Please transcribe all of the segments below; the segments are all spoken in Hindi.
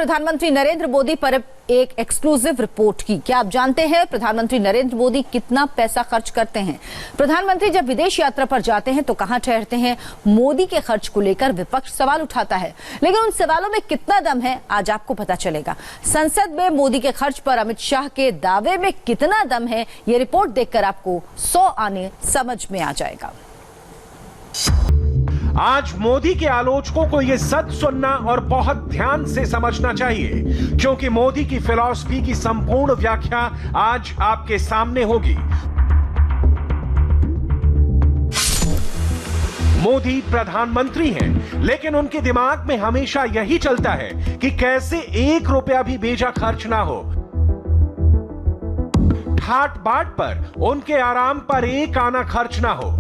प्रधानमंत्री नरेंद्र मोदी पर एक एक्सक्लूसिव रिपोर्ट की। क्या आप जानते हैं प्रधानमंत्री नरेंद्र मोदी कितना पैसा खर्च करते हैं? प्रधानमंत्री जब विदेश यात्रा पर जाते हैं तो कहां ठहरते हैं? मोदी के खर्च को लेकर विपक्ष सवाल उठाता है, लेकिन उन सवालों में कितना दम है आज आपको पता चलेगा। संसद में मोदी के खर्च पर अमित शाह के दावे में कितना दम है, ये रिपोर्ट देखकर आपको 100 आने समझ में आ जाएगा। आज मोदी के आलोचकों को यह सच सुनना और बहुत ध्यान से समझना चाहिए, क्योंकि मोदी की फिलॉसफी की संपूर्ण व्याख्या आज आपके सामने होगी। मोदी प्रधानमंत्री हैं, लेकिन उनके दिमाग में हमेशा यही चलता है कि कैसे 1 रुपया भी बेजा खर्च ना हो। ठाट बाट पर, उनके आराम पर 1 आना खर्च ना हो।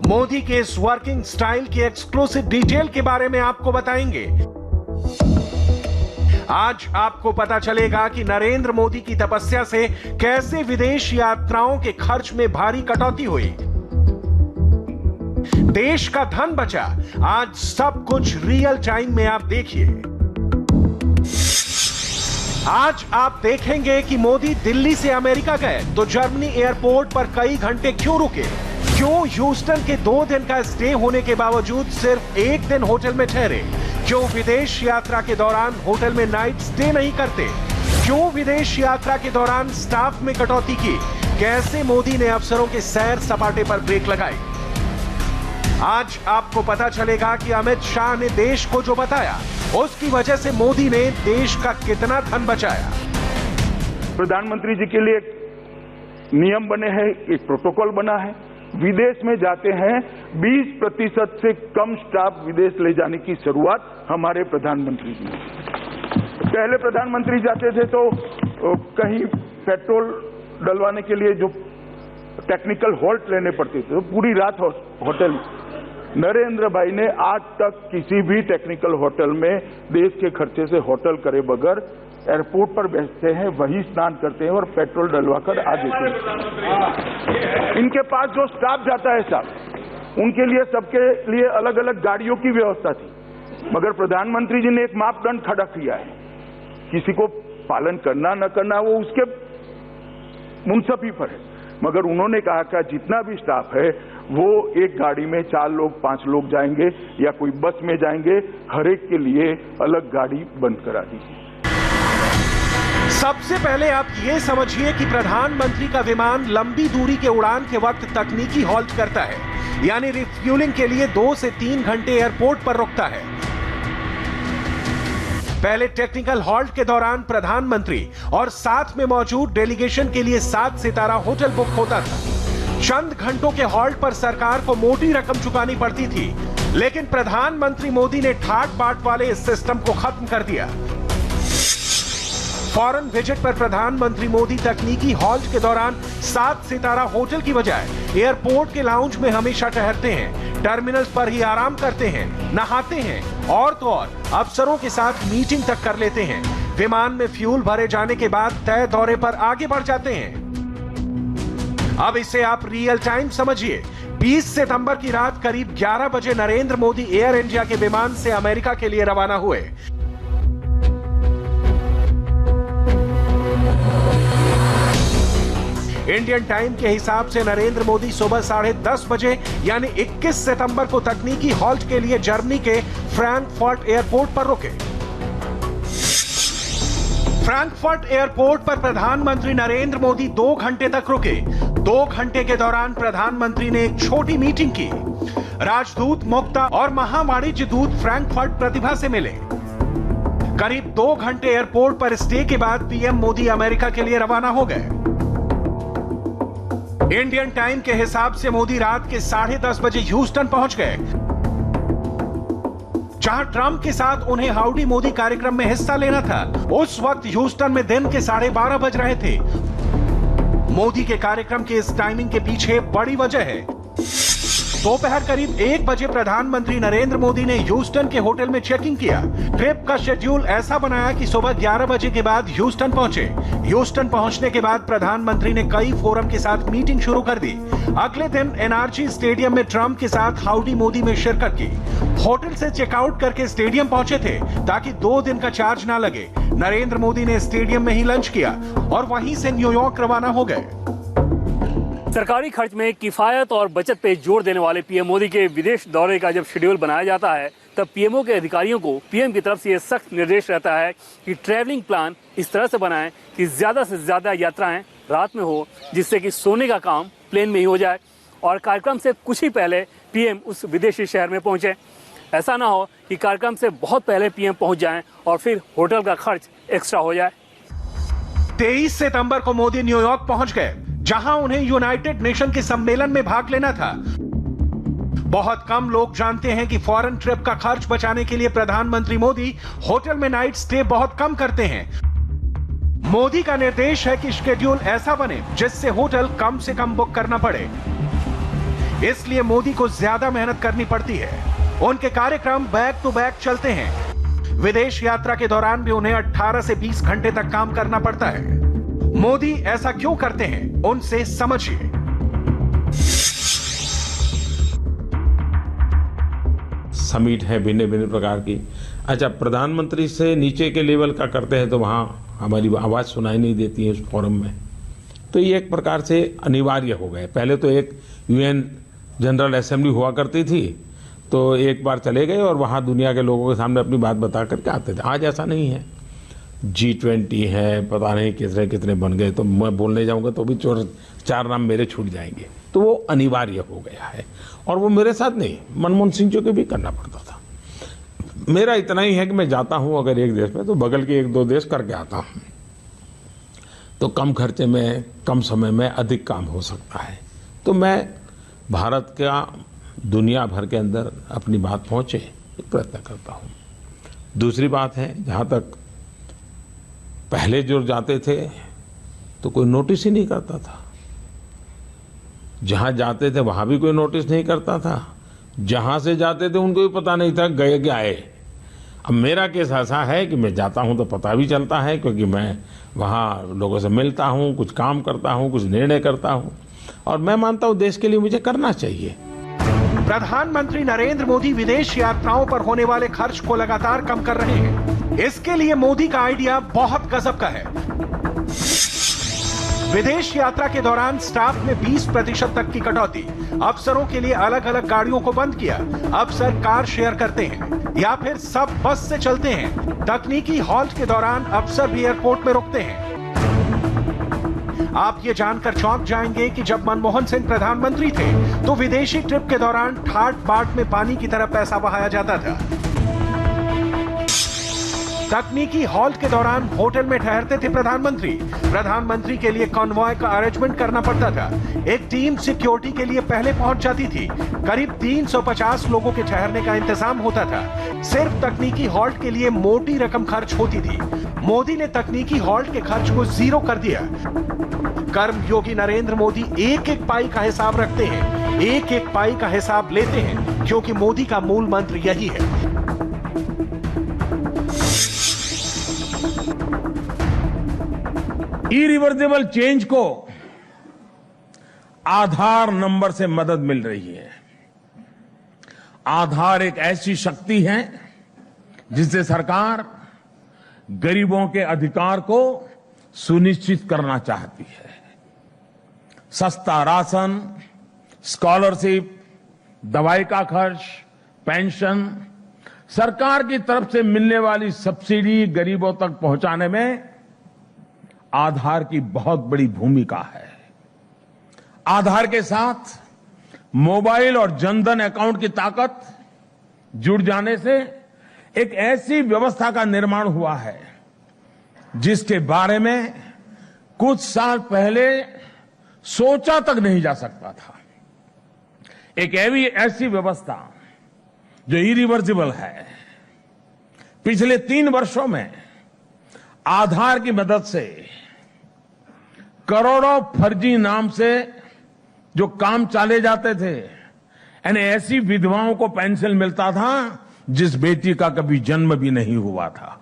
मोदी के इस वर्किंग स्टाइल की एक्सक्लूसिव डिटेल के बारे में आपको बताएंगे। आज आपको पता चलेगा कि नरेंद्र मोदी की तपस्या से कैसे विदेश यात्राओं के खर्च में भारी कटौती हुई, देश का धन बचा। आज सब कुछ रियल टाइम में आप देखिए। आज आप देखेंगे कि मोदी दिल्ली से अमेरिका गए तो जर्मनी एयरपोर्ट पर कई घंटे क्यों रुके, क्यों ह्यूस्टन के 2 दिन का स्टे होने के बावजूद सिर्फ 1 दिन होटल में ठहरे, क्यों विदेश यात्रा के दौरान होटल में नाइट स्टे नहीं करते, क्यों विदेश यात्रा के दौरान स्टाफ में कटौती की, कैसे मोदी ने अफसरों के सैर सपाटे पर ब्रेक लगाई। आज आपको पता चलेगा कि अमित शाह ने देश को जो बताया, उसकी वजह से मोदी ने देश का कितना धन बचाया। प्रधानमंत्री जी के लिए एक नियम बने हैं, एक प्रोटोकॉल बना है। विदेश में जाते हैं 20% से कम स्टाफ विदेश ले जाने की शुरुआत हमारे प्रधानमंत्री जी ने। पहले प्रधानमंत्री जाते थे तो कहीं पेट्रोल डलवाने के लिए जो टेक्निकल हॉल्ट लेने पड़ते थे तो पूरी रात होटल। नरेंद्र भाई ने आज तक किसी भी टेक्निकल होटल में देश के खर्चे से होटल करे बगैर एयरपोर्ट पर बैठते हैं, वही स्नान करते हैं और पेट्रोल डलवाकर आ देते हैं। इनके पास जो स्टाफ जाता है साहब, उनके लिए सबके लिए अलग अलग गाड़ियों की व्यवस्था थी, मगर प्रधानमंत्री जी ने एक मापदंड खड़ा किया है। किसी को पालन करना न करना वो उसके मुंसफी पर है, मगर उन्होंने कहा कि जितना भी स्टाफ है वो एक गाड़ी में 4 लोग 5 लोग जाएंगे या कोई बस में जाएंगे, हर एक के लिए अलग गाड़ी बंद करा दी। सबसे पहले आप ये समझिए कि प्रधानमंत्री का विमान लंबी दूरी के उड़ान के वक्त तकनीकी हॉल्ट करता है, यानी रिफ्यूलिंग के लिए 2 से 3 घंटे एयरपोर्ट पर रुकता है। पहले टेक्निकल हॉल्ट के दौरान प्रधानमंत्री और साथ में मौजूद डेलीगेशन के लिए 7 सितारा होटल बुक होता था। चंद घंटों के हॉल्ट पर सरकार को मोटी रकम चुकानी पड़ती थी, लेकिन प्रधानमंत्री मोदी ने ठाट बाट वाले इस सिस्टम को खत्म कर दिया। फॉरेन विजिट पर प्रधानमंत्री मोदी तकनीकी हॉल्ट के दौरान 7 सितारा होटल की बजाय एयरपोर्ट के लाउंज में हमेशा ठहरते हैं, टर्मिनल पर ही आराम करते हैं, नहाते हैं और तो और अफसरों के साथ मीटिंग तक कर लेते हैं। विमान में फ्यूल भरे जाने के बाद तय दौरे पर आगे बढ़ जाते हैं। अब इसे आप रियल टाइम समझिए। 20 सितंबर की रात करीब 11 बजे नरेंद्र मोदी एयर इंडिया के विमान से अमेरिका के लिए रवाना हुए। इंडियन टाइम के हिसाब से नरेंद्र मोदी सुबह 10:30 बजे यानी 21 सितंबर को तकनीकी हॉल्ट के लिए जर्मनी के फ्रैंकफर्ट एयरपोर्ट पर रुके। फ्रैंकफर्ट एयरपोर्ट पर प्रधानमंत्री नरेंद्र मोदी 2 घंटे तक रुके। 2 घंटे के दौरान प्रधानमंत्री ने एक छोटी मीटिंग की। राजदूत मुक्ता और महावाणिज्य दूत फ्रैंकफर्ट प्रतिभा से मिले। करीब 2 घंटे एयरपोर्ट पर स्टे के बाद पीएम मोदी अमेरिका के लिए रवाना हो गए। इंडियन टाइम के हिसाब से मोदी रात के 10:30 बजे ह्यूस्टन पहुंच गए, जहां ट्रंप के साथ उन्हें हाउडी मोदी कार्यक्रम में हिस्सा लेना था। उस वक्त ह्यूस्टन में दिन के 12:30 बज रहे थे। मोदी के कार्यक्रम के इस टाइमिंग के पीछे बड़ी वजह है। दोपहर करीब 1 बजे प्रधानमंत्री नरेंद्र मोदी ने ह्यूस्टन के होटल में चेकिंग किया। ट्रिप का शेड्यूल ऐसा बनाया कि सुबह 11 बजे के बाद ह्यूस्टन पहुंचे। ह्यूस्टन पहुंचने के बाद प्रधानमंत्री ने कई फोरम के साथ मीटिंग शुरू कर दी। अगले दिन एनआरजी स्टेडियम में ट्रंप के साथ हाउडी मोदी में शिरकत की। होटल से चेकआउट करके स्टेडियम पहुंचे थे ताकि 2 दिन का चार्ज ना लगे। नरेंद्र मोदी ने स्टेडियम में ही लंच किया और वहीं से न्यूयॉर्क रवाना हो गए। सरकारी खर्च में किफायत और बचत पे जोर देने वाले पीएम मोदी के विदेश दौरे का जब शेड्यूल बनाया जाता है तब पीएमओ के अधिकारियों को पीएम की तरफ से यह सख्त निर्देश रहता है कि ट्रैवलिंग प्लान इस तरह से बनाएं कि ज्यादा से ज्यादा यात्राएं रात में हो, जिससे कि सोने का काम प्लेन में ही हो जाए और कार्यक्रम से कुछ ही पहले पीएम उस विदेशी शहर में पहुंचे। ऐसा ना हो कि कार्यक्रम से बहुत पहले पीएम पहुंच जाएं और फिर होटल का खर्च एक्स्ट्रा हो जाए। 23 सितंबर को मोदी न्यूयॉर्क पहुंच गए, जहां उन्हें यूनाइटेड नेशन के सम्मेलन में भाग लेना था। बहुत कम लोग जानते हैं कि फॉरेन ट्रिप का खर्च बचाने के लिए प्रधानमंत्री मोदी होटल में नाइट स्टे बहुत कम करते हैं। मोदी का निर्देश है कि शेड्यूल ऐसा बने जिससे होटल कम से कम बुक करना पड़े। इसलिए मोदी को ज्यादा मेहनत करनी पड़ती है। उनके कार्यक्रम बैक टू बैक चलते हैं। विदेश यात्रा के दौरान भी उन्हें 18 से 20 घंटे तक काम करना पड़ता है। मोदी ऐसा क्यों करते हैं, उनसे समझिए। समिट है भिन्न भिन्न प्रकार की। अच्छा, प्रधानमंत्री से नीचे के लेवल का करते हैं तो वहां हमारी आवाज सुनाई नहीं देती है उस फोरम में, तो ये एक प्रकार से अनिवार्य हो गए। पहले तो एक यूएन जनरल असेंबली हुआ करती थी, तो एक बार चले गए और वहां दुनिया के लोगों के सामने अपनी बात बता करके आते थे। आज ऐसा नहीं है। G20 है, पता नहीं कितने कितने बन गए, तो मैं बोलने जाऊंगा तो भी 4 नाम मेरे छूट जाएंगे। तो वो अनिवार्य हो गया है और वो मेरे साथ नहीं, मनमोहन सिंह जी को भी करना पड़ता था। मेरा इतना ही है कि मैं जाता हूं अगर एक देश में तो बगल के 1-2 देश करके आता हूं, तो कम खर्चे में कम समय में अधिक काम हो सकता है। तो मैं भारत का दुनिया भर के अंदर अपनी बात पहुंचे प्रयत्न करता हूं। दूसरी बात है, जहां तक पहले जो जाते थे तो कोई नोटिस ही नहीं करता था। जहां जाते थे वहां भी कोई नोटिस नहीं करता था। जहां से जाते थे उनको भी पता नहीं था गए कि आए। अब मेरा केस ऐसा है कि मैं जाता हूं तो पता भी चलता है, क्योंकि मैं वहां लोगों से मिलता हूं, कुछ काम करता हूं, कुछ निर्णय करता हूं और मैं मानता हूं देश के लिए मुझे करना चाहिए। प्रधानमंत्री नरेंद्र मोदी विदेश यात्राओं पर होने वाले खर्च को लगातार कम कर रहे हैं। इसके लिए मोदी का आइडिया बहुत गजब का है। विदेश यात्रा के दौरान स्टाफ में 20% तक की कटौती, अफसरों के लिए अलग अलग गाड़ियों को बंद किया, अफसर कार शेयर करते हैं या फिर सब बस से चलते हैं। तकनीकी हॉल्ट के दौरान अफसर भी एयरपोर्ट में रुकते हैं। आप ये जानकर चौंक जाएंगे कि जब मनमोहन सिंह प्रधानमंत्री थे तो विदेशी ट्रिप के दौरान ठाट बाट में पानी की तरह पैसा बहाया जाता था। तकनीकी हॉल्ट के दौरान होटल में ठहरते थे प्रधानमंत्री के लिए कॉन्वॉय का अरेंजमेंट करना पड़ता था। एक टीम सिक्योरिटी के लिए पहले पहुंच जाती थी। करीब 350 लोगों के ठहरने का इंतजाम होता था। सिर्फ तकनीकी हॉल्ट के लिए मोटी रकम खर्च होती थी। मोदी ने तकनीकी हॉल्ट के खर्च को 0 कर दिया। कर्मयोगी नरेंद्र मोदी एक एक पाई का हिसाब रखते हैं, एक एक पाई का हिसाब लेते हैं, क्योंकि मोदी का मूल मंत्र यही है। इरिवर्सिबल चेंज को आधार नंबर से मदद मिल रही है। आधार एक ऐसी शक्ति है जिससे सरकार गरीबों के अधिकार को सुनिश्चित करना चाहती है। सस्ता राशन, स्कॉलरशिप, दवाई का खर्च, पेंशन, सरकार की तरफ से मिलने वाली सब्सिडी गरीबों तक पहुंचाने में आधार की बहुत बड़ी भूमिका है। आधार के साथ मोबाइल और जनधन अकाउंट की ताकत जुड़ जाने से एक ऐसी व्यवस्था का निर्माण हुआ है जिसके बारे में कुछ साल पहले सोचा तक नहीं जा सकता था। एक ऐसी व्यवस्था जो इरिवर्सिबल है। पिछले 3 वर्षों में आधार की मदद से करोड़ों फर्जी नाम से जो काम चाले जाते थे, यानी ऐसी विधवाओं को पेंशन मिलता था जिस बेटी का कभी जन्म भी नहीं हुआ था।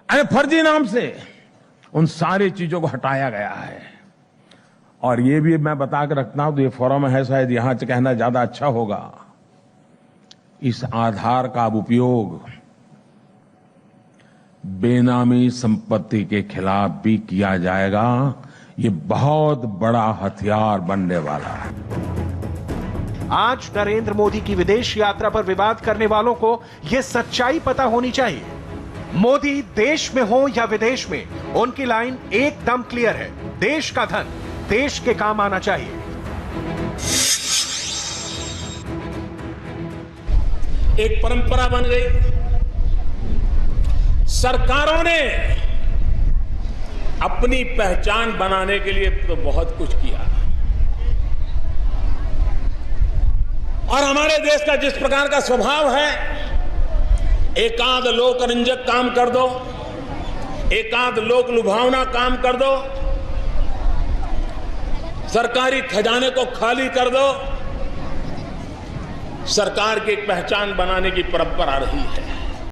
अरे फर्जी नाम से उन सारी चीजों को हटाया गया है। और ये भी मैं बता के रखता हूं, तो ये फोरम है, शायद यहां से कहना ज्यादा अच्छा होगा, इस आधार का उपयोग बेनामी संपत्ति के खिलाफ भी किया जाएगा। ये बहुत बड़ा हथियार बनने वाला है। आज नरेंद्र मोदी की विदेश यात्रा पर विवाद करने वालों को यह सच्चाई पता होनी चाहिए। मोदी देश में हो या विदेश में, उनकी लाइन एकदम क्लियर है, देश का धन देश के काम आना चाहिए। एक परंपरा बन गई, सरकारों ने अपनी पहचान बनाने के लिए तो बहुत कुछ किया, और हमारे देश का जिस प्रकार का स्वभाव है, एकांत लोकरंजक काम कर दो, एकांत लोक लुभावना काम कर दो, सरकारी खजाने को खाली कर दो, सरकार की एक पहचान बनाने की परंपरा रही है।